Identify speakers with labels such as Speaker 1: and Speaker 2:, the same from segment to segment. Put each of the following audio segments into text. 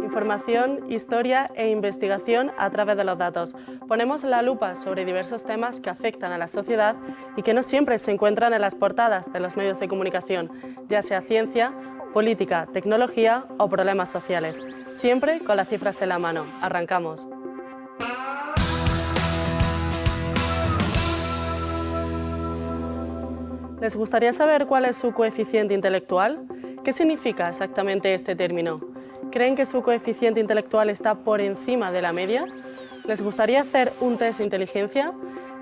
Speaker 1: Información, historia e investigación a través de los datos. Ponemos la lupa sobre diversos temas que afectan a la sociedad y que no siempre se encuentran en las portadas de los medios de comunicación, ya sea ciencia, política, tecnología o problemas sociales. Siempre con las cifras en la mano. Arrancamos. ¿Les gustaría saber cuál es su coeficiente intelectual? ¿Qué significa exactamente este término? ¿Creen que su coeficiente intelectual está por encima de la media? ¿Les gustaría hacer un test de inteligencia?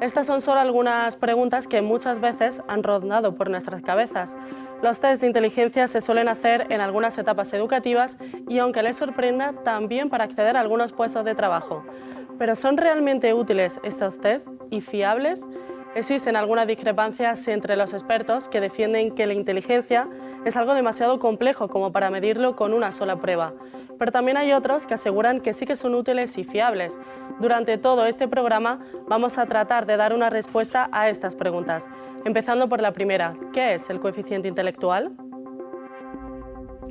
Speaker 1: Estas son solo algunas preguntas que muchas veces han rondado por nuestras cabezas. Los test de inteligencia se suelen hacer en algunas etapas educativas y, aunque les sorprenda, también para acceder a algunos puestos de trabajo. ¿Pero son realmente útiles estos test y fiables? Existen algunas discrepancias entre los expertos que defienden que la inteligencia es algo demasiado complejo como para medirlo con una sola prueba, pero también hay otros que aseguran que sí que son útiles y fiables. Durante todo este programa vamos a tratar de dar una respuesta a estas preguntas, empezando por la primera: ¿qué es el coeficiente intelectual?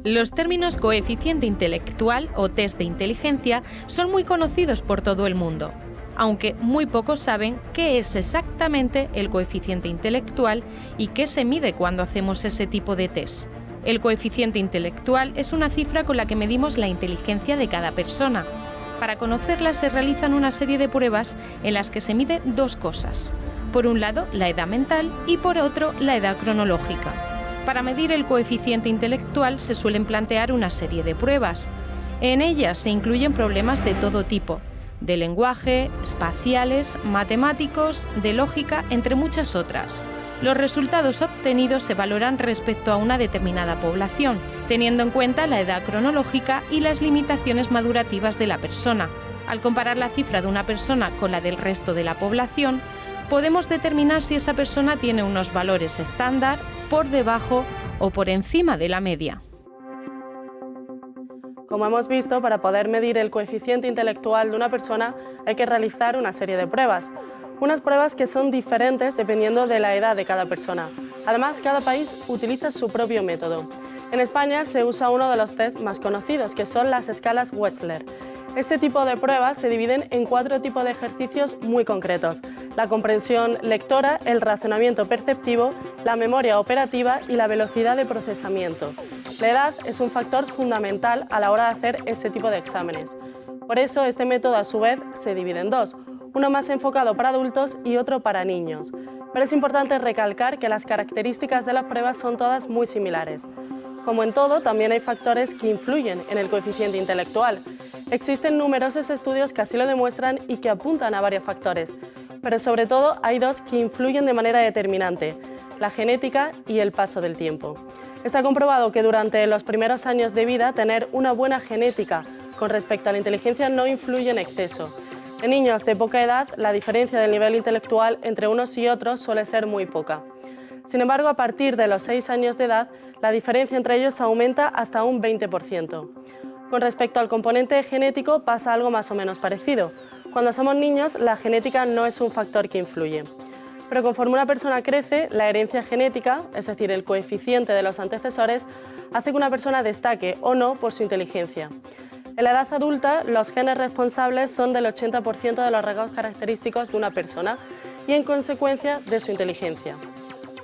Speaker 2: Los términos coeficiente intelectual o test de inteligencia son muy conocidos por todo el mundo, aunque muy pocos saben qué es exactamente el coeficiente intelectual y qué se mide cuando hacemos ese tipo de test. El coeficiente intelectual es una cifra con la que medimos la inteligencia de cada persona. Para conocerla se realizan una serie de pruebas en las que se mide dos cosas. Por un lado, la edad mental y por otro, la edad cronológica. Para medir el coeficiente intelectual se suelen plantear una serie de pruebas. En ellas se incluyen problemas de todo tipo: de lenguaje, espaciales, matemáticos, de lógica, entre muchas otras. Los resultados obtenidos se valoran respecto a una determinada población, teniendo en cuenta la edad cronológica y las limitaciones madurativas de la persona. Al comparar la cifra de una persona con la del resto de la población, podemos determinar si esa persona tiene unos valores estándar, por debajo o por encima de la media.
Speaker 1: Como hemos visto, para poder medir el coeficiente intelectual de una persona hay que realizar una serie de pruebas. Unas pruebas que son diferentes dependiendo de la edad de cada persona. Además, cada país utiliza su propio método. En España se usa uno de los test más conocidos, que son las escalas Wechsler. Este tipo de pruebas se dividen en 4 tipos de ejercicios muy concretos: la comprensión lectora, el razonamiento perceptivo, la memoria operativa y la velocidad de procesamiento. La edad es un factor fundamental a la hora de hacer este tipo de exámenes. Por eso, este método a su vez se divide en dos, uno más enfocado para adultos y otro para niños. Pero es importante recalcar que las características de las pruebas son todas muy similares. Como en todo, también hay factores que influyen en el coeficiente intelectual. Existen numerosos estudios que así lo demuestran y que apuntan a varios factores, pero sobre todo hay dos que influyen de manera determinante: la genética y el paso del tiempo. Está comprobado que durante los primeros años de vida tener una buena genética con respecto a la inteligencia no influye en exceso. En niños de poca edad, la diferencia del nivel intelectual entre unos y otros suele ser muy poca. Sin embargo, a partir de los 6 años de edad, la diferencia entre ellos aumenta hasta un 20%. Con respecto al componente genético pasa algo más o menos parecido. Cuando somos niños, la genética no es un factor que influye. Pero conforme una persona crece, la herencia genética, es decir, el coeficiente de los antecesores, hace que una persona destaque o no por su inteligencia. En la edad adulta, los genes responsables son del 80% de los rasgos característicos de una persona y, en consecuencia, de su inteligencia.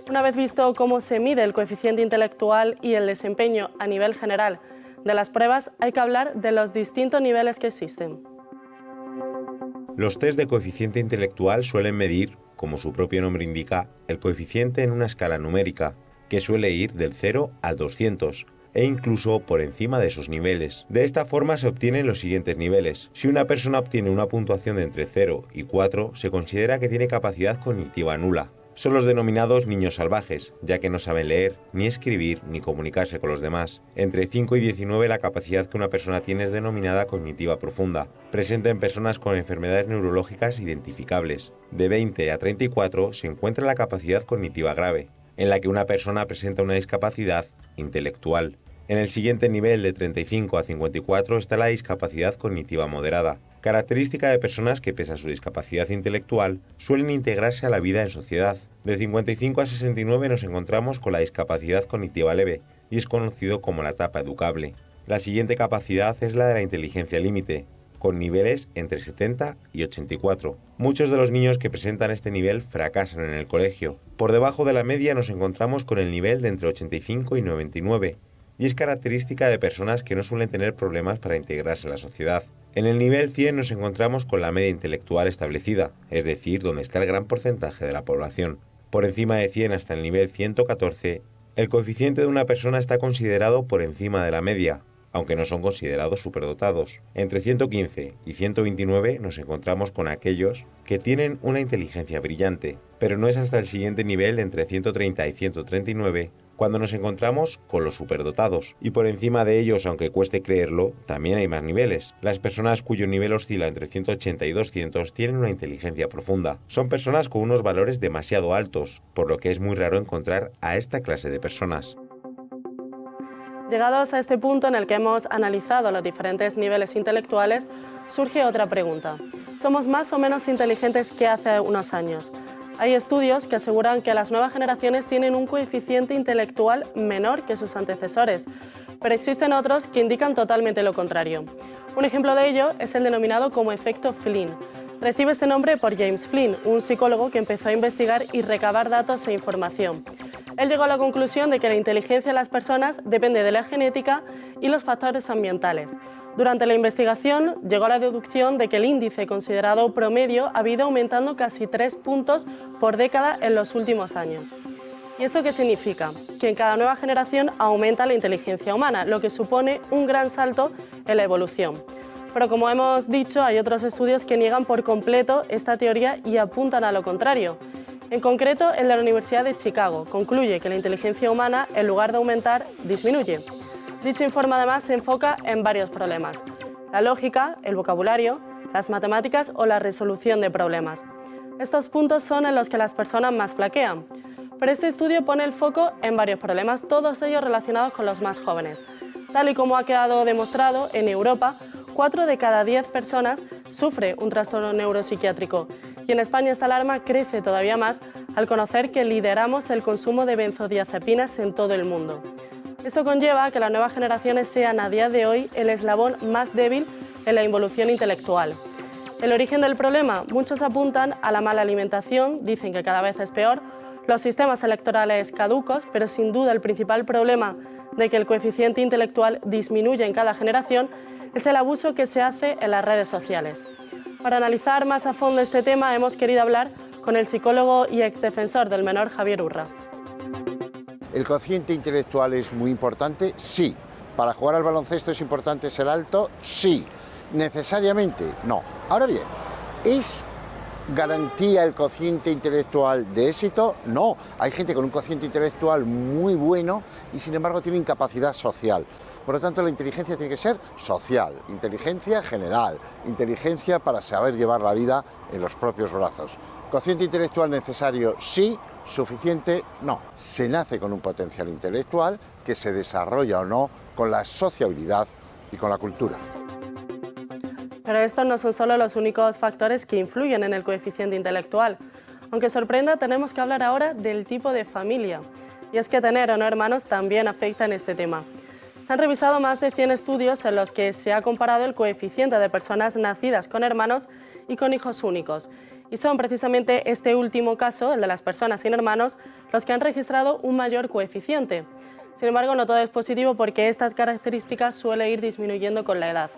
Speaker 1: Una vez visto cómo se mide el coeficiente intelectual y el desempeño a nivel general de las pruebas, hay que hablar de los distintos niveles que existen.
Speaker 3: Los test de coeficiente intelectual suelen medir, como su propio nombre indica, el coeficiente en una escala numérica, que suele ir del 0 al 200, e incluso por encima de esos niveles. De esta forma se obtienen los siguientes niveles. Si una persona obtiene una puntuación de entre 0 y 4, se considera que tiene capacidad cognitiva nula. Son los denominados niños salvajes, ya que no saben leer, ni escribir, ni comunicarse con los demás. Entre 5 y 19 la capacidad que una persona tiene es denominada cognitiva profunda, presente en personas con enfermedades neurológicas identificables. De 20 a 34 se encuentra la capacidad cognitiva grave, en la que una persona presenta una discapacidad intelectual. En el siguiente nivel, de 35 a 54, está la discapacidad cognitiva moderada, característica de personas que, pese a su discapacidad intelectual, suelen integrarse a la vida en sociedad. De 55 a 69 nos encontramos con la discapacidad cognitiva leve, y es conocido como la etapa educable. La siguiente capacidad es la de la inteligencia límite, con niveles entre 70 y 84. Muchos de los niños que presentan este nivel fracasan en el colegio. Por debajo de la media nos encontramos con el nivel de entre 85 y 99, y es característica de personas que no suelen tener problemas para integrarse en la sociedad. En el nivel 100 nos encontramos con la media intelectual establecida, es decir, donde está el gran porcentaje de la población. Por encima de 100 hasta el nivel 114, el coeficiente de una persona está considerado por encima de la media, aunque no son considerados superdotados. Entre 115 y 129 nos encontramos con aquellos que tienen una inteligencia brillante, pero no es hasta el siguiente nivel, entre 130 y 139, cuando nos encontramos con los superdotados. Y por encima de ellos, aunque cueste creerlo, también hay más niveles. Las personas cuyo nivel oscila entre 180 y 200 tienen una inteligencia profunda. Son personas con unos valores demasiado altos, por lo que es muy raro encontrar a esta clase de personas.
Speaker 1: Llegados a este punto en el que hemos analizado los diferentes niveles intelectuales, surge otra pregunta. ¿Somos más o menos inteligentes que hace unos años? Hay estudios que aseguran que las nuevas generaciones tienen un coeficiente intelectual menor que sus antecesores, pero existen otros que indican totalmente lo contrario. Un ejemplo de ello es el denominado como efecto Flynn. Recibe este nombre por James Flynn, un psicólogo que empezó a investigar y recabar datos e información. Él llegó a la conclusión de que la inteligencia de las personas depende de la genética y los factores ambientales. Durante la investigación llegó a la deducción de que el índice considerado promedio ha ido aumentando casi 3 puntos por década en los últimos años. ¿Y esto qué significa? Que en cada nueva generación aumenta la inteligencia humana, lo que supone un gran salto en la evolución. Pero como hemos dicho, hay otros estudios que niegan por completo esta teoría y apuntan a lo contrario. En concreto, el de la Universidad de Chicago concluye que la inteligencia humana, en lugar de aumentar, disminuye. Dicho informe además se enfoca en varios problemas: la lógica, el vocabulario, las matemáticas o la resolución de problemas. Estos puntos son en los que las personas más flaquean. Pero este estudio pone el foco en varios problemas, todos ellos relacionados con los más jóvenes. Tal y como ha quedado demostrado, en Europa, 4 de cada 10 personas sufre un trastorno neuropsiquiátrico. Y en España esta alarma crece todavía más al conocer que lideramos el consumo de benzodiazepinas en todo el mundo. Esto conlleva que las nuevas generaciones sean a día de hoy el eslabón más débil en la involución intelectual. El origen del problema, muchos apuntan a la mala alimentación, dicen que cada vez es peor, los sistemas electorales caducos, pero sin duda el principal problema de que el coeficiente intelectual disminuye en cada generación es el abuso que se hace en las redes sociales. Para analizar más a fondo este tema hemos querido hablar con el psicólogo y exdefensor del menor Javier Urra.
Speaker 4: ¿El cociente intelectual es muy importante? Sí. ¿Para jugar al baloncesto es importante ser alto? Sí. ¿Necesariamente? No. Ahora bien, ¿es garantía el cociente intelectual de éxito? No. Hay gente con un cociente intelectual muy bueno y sin embargo tiene incapacidad social. Por lo tanto, la inteligencia tiene que ser social, inteligencia general, inteligencia para saber llevar la vida en los propios brazos. ¿Cociente intelectual necesario? Sí. ¿Suficiente? No. Se nace con un potencial intelectual que se desarrolla o no con la sociabilidad y con la cultura.
Speaker 1: Pero estos no son solo los únicos factores que influyen en el coeficiente intelectual. Aunque sorprenda, tenemos que hablar ahora del tipo de familia. Y es que tener o no hermanos también afecta en este tema. Se han revisado más de 100 estudios en los que se ha comparado el coeficiente de personas nacidas con hermanos y con hijos únicos. Y son precisamente este último caso, el de las personas sin hermanos, los que han registrado un mayor coeficiente. Sin embargo, no todo es positivo porque estas características suelen ir disminuyendo con la edad.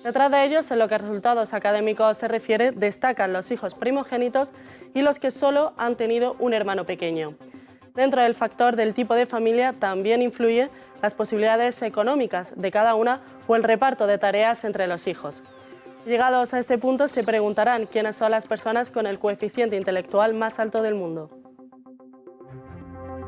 Speaker 1: Detrás de ellos, en lo que a resultados académicos se refiere, destacan los hijos primogénitos y los que solo han tenido un hermano pequeño. Dentro del factor del tipo de familia también influye las posibilidades económicas de cada una o el reparto de tareas entre los hijos. Llegados a este punto, se preguntarán quiénes son las personas con el coeficiente intelectual más alto del mundo.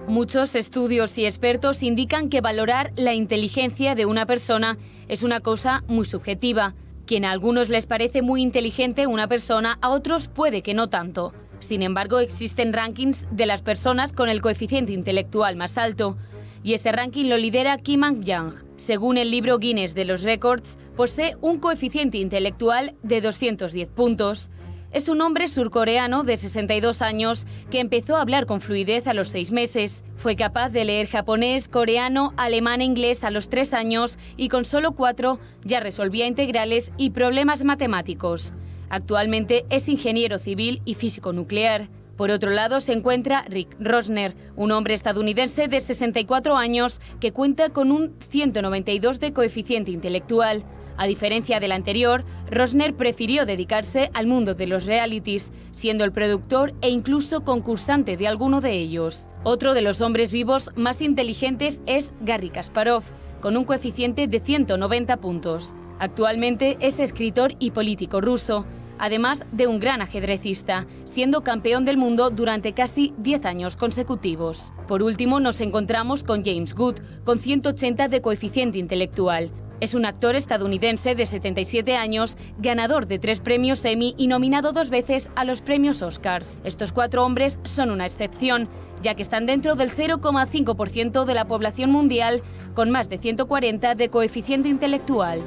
Speaker 5: Muchos estudios y expertos indican que valorar la inteligencia de una persona es una cosa muy subjetiva. Quien a algunos les parece muy inteligente una persona, a otros puede que no tanto. Sin embargo, existen rankings de las personas con el coeficiente intelectual más alto. Y ese ranking lo lidera Kim Ang-yang. Según el libro Guinness de los Récords, posee un coeficiente intelectual de 210 puntos. Es un hombre surcoreano de 62 años que empezó a hablar con fluidez a los 6 meses. Fue capaz de leer japonés, coreano, alemán e inglés a los 3 años y con solo 4 ya resolvía integrales y problemas matemáticos. Actualmente es ingeniero civil y físico nuclear. Por otro lado se encuentra Rick Rosner, un hombre estadounidense de 64 años que cuenta con un 192 de coeficiente intelectual. A diferencia del anterior, Rosner prefirió dedicarse al mundo de los realities, siendo el productor e incluso concursante de alguno de ellos. Otro de los hombres vivos más inteligentes es Garry Kasparov, con un coeficiente de 190 puntos. Actualmente es escritor y político ruso, además de un gran ajedrecista, siendo campeón del mundo durante casi 10 años consecutivos. Por último, nos encontramos con James Good, con 180 de coeficiente intelectual. Es un actor estadounidense de 77 años, ganador de 3 premios Emmy y nominado 2 veces a los premios Oscars. Estos 4 hombres son una excepción, ya que están dentro del 0,5% de la población mundial, con más de 140 de coeficiente intelectual.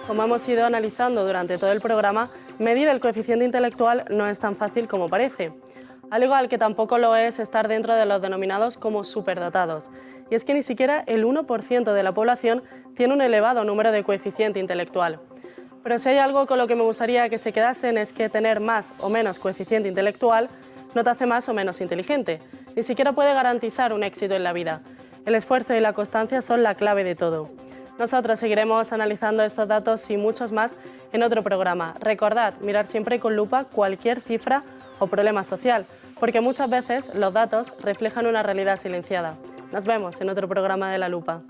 Speaker 1: Como hemos ido analizando durante todo el programa, medir el coeficiente intelectual no es tan fácil como parece. Al igual que tampoco lo es estar dentro de los denominados como superdotados. Y es que ni siquiera el 1% de la población tiene un elevado número de coeficiente intelectual. Pero si hay algo con lo que me gustaría que se quedasen es que tener más o menos coeficiente intelectual no te hace más o menos inteligente. Ni siquiera puede garantizar un éxito en la vida. El esfuerzo y la constancia son la clave de todo. Nosotros seguiremos analizando estos datos y muchos más en otro programa. Recordad, mirar siempre con lupa cualquier cifra o problema social, porque muchas veces los datos reflejan una realidad silenciada. Nos vemos en otro programa de La Lupa.